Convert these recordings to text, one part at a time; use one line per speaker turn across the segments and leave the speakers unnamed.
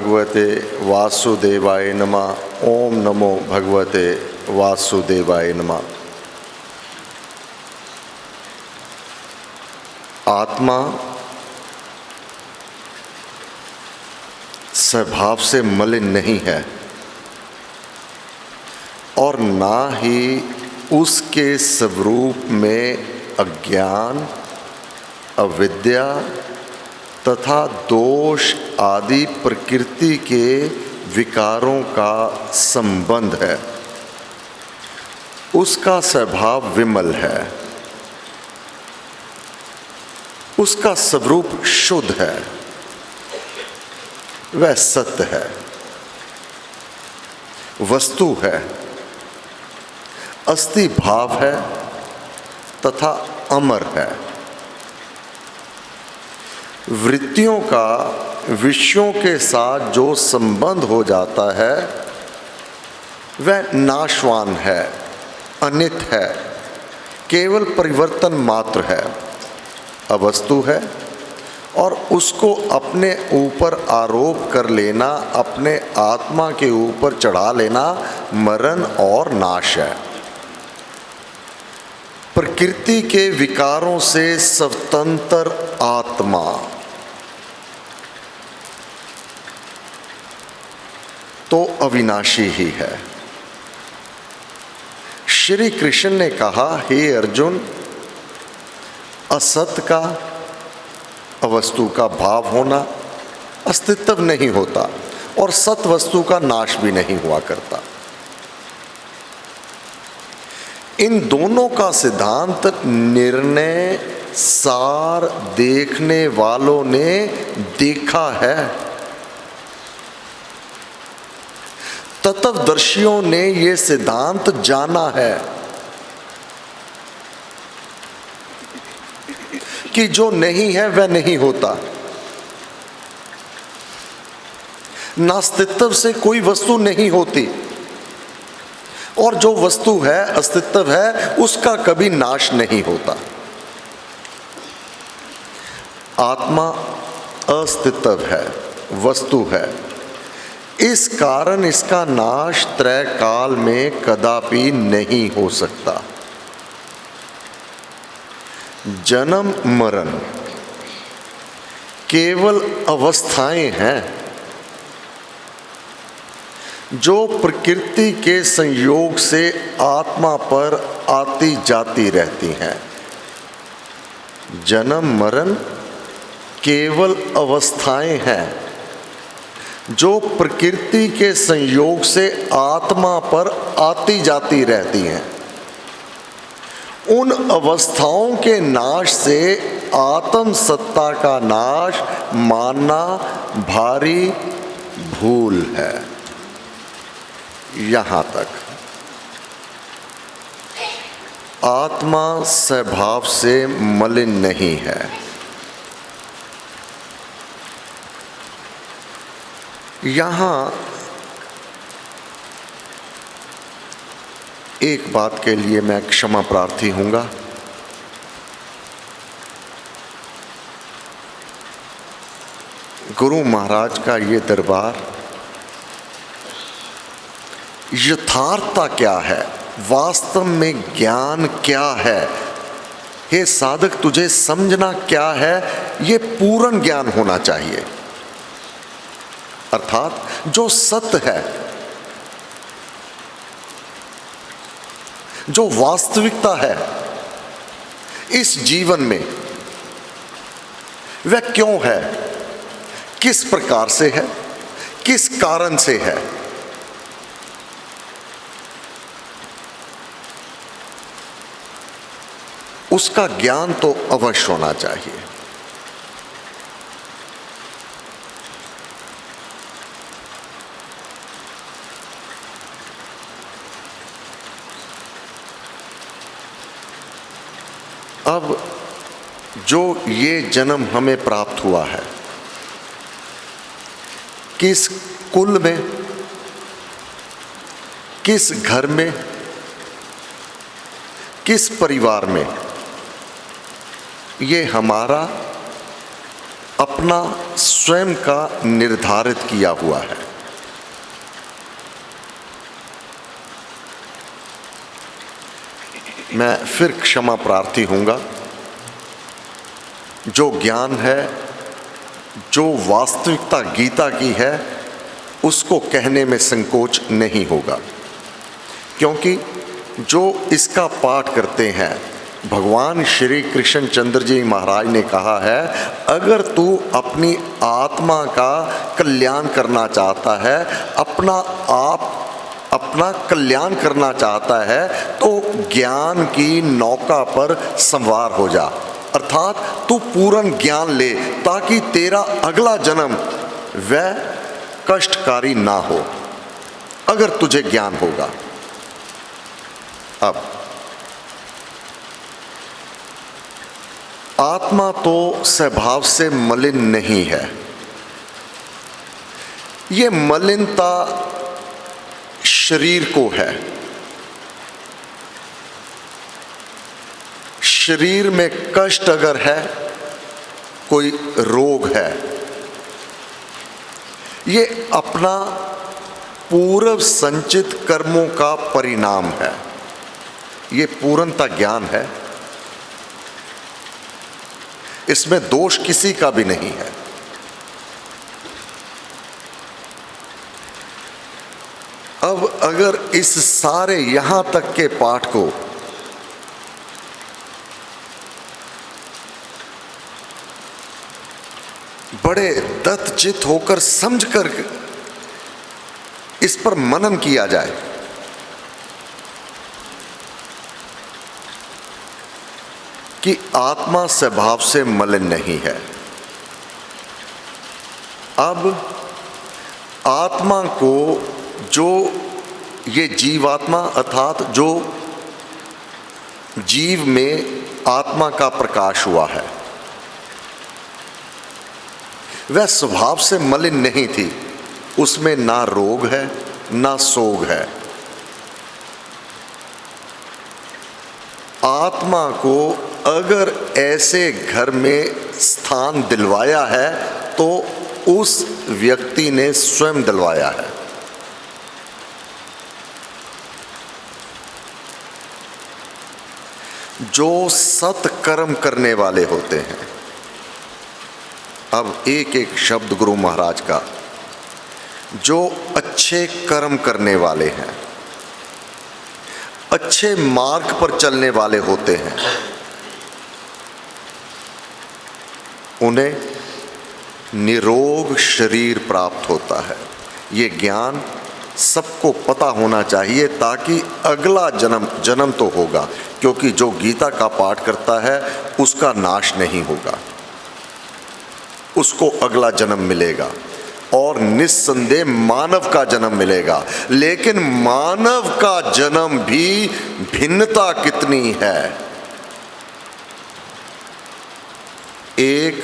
भगवते वासुदेवाय नमः। ओम नमो भगवते वासुदेवाय नमः। आत्मा स्वभाव से मलिन नहीं है और ना ही उसके स्वरूप में अज्ञान, अविद्या तथा दोष आदि प्रकृति के विकारों का संबंध है। उसका स्वभाव विमल है, उसका स्वरूप शुद्ध है, वह सत्य है, वस्तु है, अस्थि भाव है तथा अमर है। वृत्तियों का विषयों के साथ जो संबंध हो जाता है वह नाशवान है, अनित है, केवल परिवर्तन मात्र है, अवस्तु है और उसको अपने ऊपर आरोप कर लेना, अपने आत्मा के ऊपर चढ़ा लेना मरण और नाश है। प्रकृति के विकारों से स्वतंत्र आत्मा तो अविनाशी ही है। श्री कृष्ण ने कहा, हे अर्जुन, असत का, अवस्तु का भाव होना अस्तित्व नहीं होता और सत वस्तु का नाश भी नहीं हुआ करता। इन दोनों का सिद्धांत निर्णय सार देखने वालों ने देखा है। तत्वदर्शियों ने ये सिद्धांत जाना है कि जो नहीं है वह नहीं होता। नास्तित्व से कोई वस्तु नहीं होती और जो वस्तु है, अस्तित्व है, उसका कभी नाश नहीं होता। आत्मा अस्तित्व है, वस्तु है, इस कारण इसका नाश त्रय काल में कदापि नहीं हो सकता। जन्म मरण केवल अवस्थाएं हैं जो प्रकृति के संयोग से आत्मा पर आती जाती रहती हैं। जन्म मरण केवल अवस्थाएं हैं जो प्रकृति के संयोग से आत्मा पर आती जाती रहती हैं। उन अवस्थाओं के नाश से आत्म सत्ता का नाश मानना भारी भूल है। यहाँ तक आत्मा स्वभाव से मलिन नहीं है। यहाँ एक बात के लिए मैं क्षमा प्रार्थी हूँगा। गुरु महाराज का ये दरबार यथार्थता क्या है, वास्तव में ज्ञान क्या है, हे साधक तुझे समझना क्या है, ये पूर्ण ज्ञान होना चाहिए। अर्थात जो सत्य है, जो वास्तविकता है इस जीवन में, वह क्यों है, किस प्रकार से है, किस कारण से है, उसका ज्ञान तो अवश्य होना चाहिए। अब जो ये जन्म हमें प्राप्त हुआ है, किस कुल में, किस घर में, किस परिवार में, ये हमारा अपना स्वयं का निर्धारित किया हुआ है। मैं फिर क्षमा प्रार्थी हूँगा। जो ज्ञान है, जो वास्तविकता गीता की है, उसको कहने में संकोच नहीं होगा, क्योंकि जो इसका पाठ करते हैं, भगवान श्री कृष्ण चंद्र जी महाराज ने कहा है, अगर तू अपनी आत्मा का कल्याण करना चाहता है, अपना कल्याण करना चाहता है, तो ज्ञान की नौका पर सवार हो जा, अर्थात तू पूर्ण ज्ञान ले, ताकि तेरा अगला जन्म वह कष्टकारी ना हो, अगर तुझे ज्ञान होगा। अब आत्मा तो स्वभाव से मलिन नहीं है। ये मलिनता शरीर को है। शरीर में कष्ट अगर है, कोई रोग है, ये अपना पूर्व संचित कर्मों का परिणाम है। ये पूर्णता ज्ञान है, इसमें दोष किसी का भी नहीं है। अब अगर इस सारे यहां तक के पाठ को बड़े दत्तचित होकर समझकर इस पर मनन किया जाए, कि आत्मा स्वभाव से मलिन नहीं है। अब आत्मा को, जो ये जीवात्मा अर्थात जो जीव में आत्मा का प्रकाश हुआ है, वह स्वभाव से मलिन नहीं थी। उसमें ना रोग है, ना सोग है। आत्मा को अगर ऐसे घर में स्थान दिलवाया है, तो उस व्यक्ति ने स्वयं दिलवाया है। जो सत्कर्म करने वाले होते हैं, अब एक एक शब्द गुरु महाराज का, जो अच्छे कर्म करने वाले हैं, अच्छे मार्ग पर चलने वाले होते हैं, उन्हें निरोग शरीर प्राप्त होता है। ये ज्ञान सबको पता होना चाहिए, ताकि अगला जन्म तो होगा, क्योंकि जो गीता का पाठ करता है उसका नाश नहीं होगा, उसको अगला जन्म मिलेगा, और निस्संदेह मानव का जन्म मिलेगा। लेकिन मानव का जन्म भी भिन्नता कितनी है। एक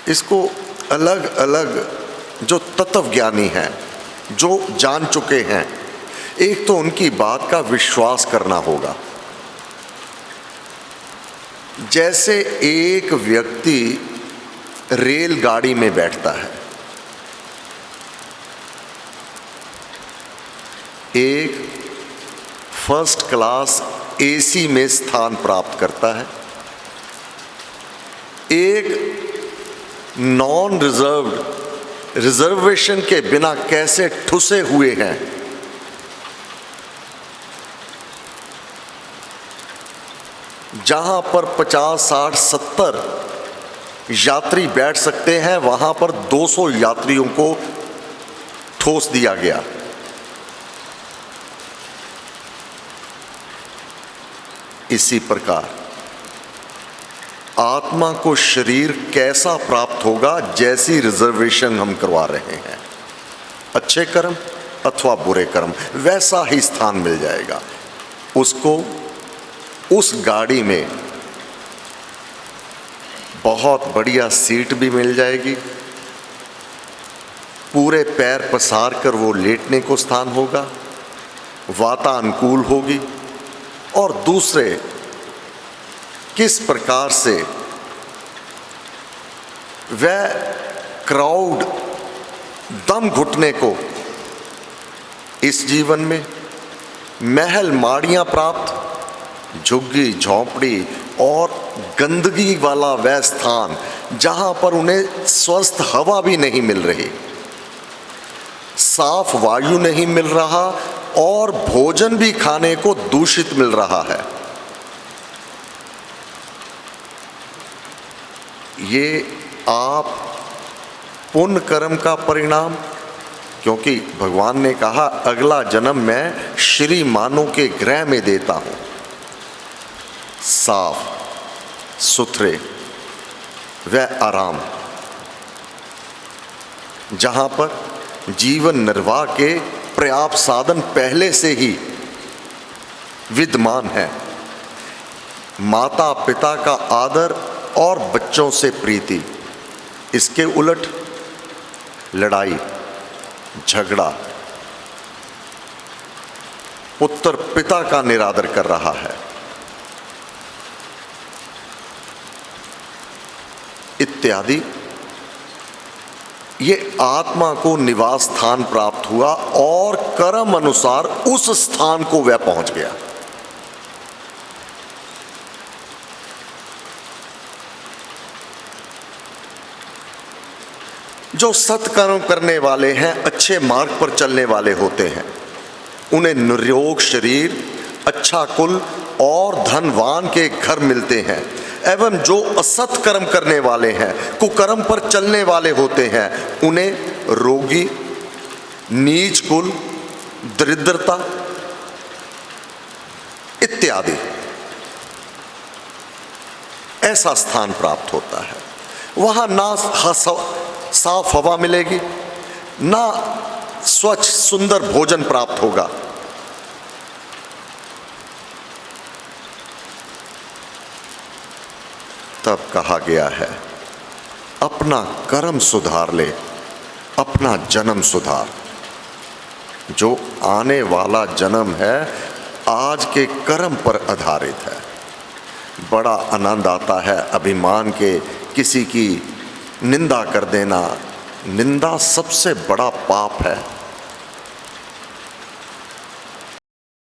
इसको अलग अलग जो तत्वज्ञानी हैं, जो जान चुके हैं, एक तो उनकी बात का विश्वास करना होगा। जैसे एक व्यक्ति रेलगाड़ी में बैठता है, एक फर्स्ट क्लास एसी में स्थान प्राप्त करता है, एक नॉन रिजर्वेशन के बिना कैसे ठुसे हुए हैं, जहां पर 50, 60, 70 यात्री बैठ सकते हैं, वहां पर 200 यात्रियों को ठोस दिया गया। इसी प्रकार आत्मा को शरीर कैसा प्राप्त होगा, जैसी रिजर्वेशन हम करवा रहे हैं, अच्छे कर्म अथवा बुरे कर्म, वैसा ही स्थान मिल जाएगा उसको। उस गाड़ी में बहुत बढ़िया सीट भी मिल जाएगी, पूरे पैर पसार कर वो लेटने को स्थान होगा, वातानुकूल होगी, और दूसरे किस प्रकार से वह क्राउड दम घुटने को इस जीवन में महल माड़ियां प्राप्त, झुग्गी झोंपड़ी और गंदगी वाला वह स्थान जहां पर उन्हें स्वस्थ हवा भी नहीं मिल रही, साफ वायु नहीं मिल रहा और भोजन भी खाने को दूषित मिल रहा है। ये आप पुण्य कर्म का परिणाम, क्योंकि भगवान ने कहा अगला जन्म मैं श्री मानों के गृह में देता हूं, साफ सुथरे व आराम, जहां पर जीवन निर्वाह के पर्याप्त साधन पहले से ही विद्यमान है, माता पिता का आदर और बच्चों से प्रीति। इसके उलट लड़ाई झगड़ा, पुत्र पिता का निरादर कर रहा है इत्यादि। ये आत्मा को निवास स्थान प्राप्त हुआ और कर्म अनुसार उस स्थान को वह पहुंच गया। जो सत्कर्म करने वाले हैं, अच्छे मार्ग पर चलने वाले होते हैं, उन्हें निरोग शरीर, अच्छा कुल और धनवान के घर मिलते हैं। एवं जो असत कर्म करने वाले हैं, कुकर्म पर चलने वाले होते हैं, उन्हें रोगी, नीच कुल, दरिद्रता इत्यादि ऐसा स्थान प्राप्त होता है। वहां ना साफ हवा मिलेगी, ना स्वच्छ सुंदर भोजन प्राप्त होगा। तब कहा गया है अपना कर्म सुधार ले, अपना जन्म सुधार। जो आने वाला जन्म है आज के कर्म पर आधारित है। बड़ा आनंद आता है अभिमान के किसी की निंदा कर देना। निंदा सबसे बड़ा पाप है।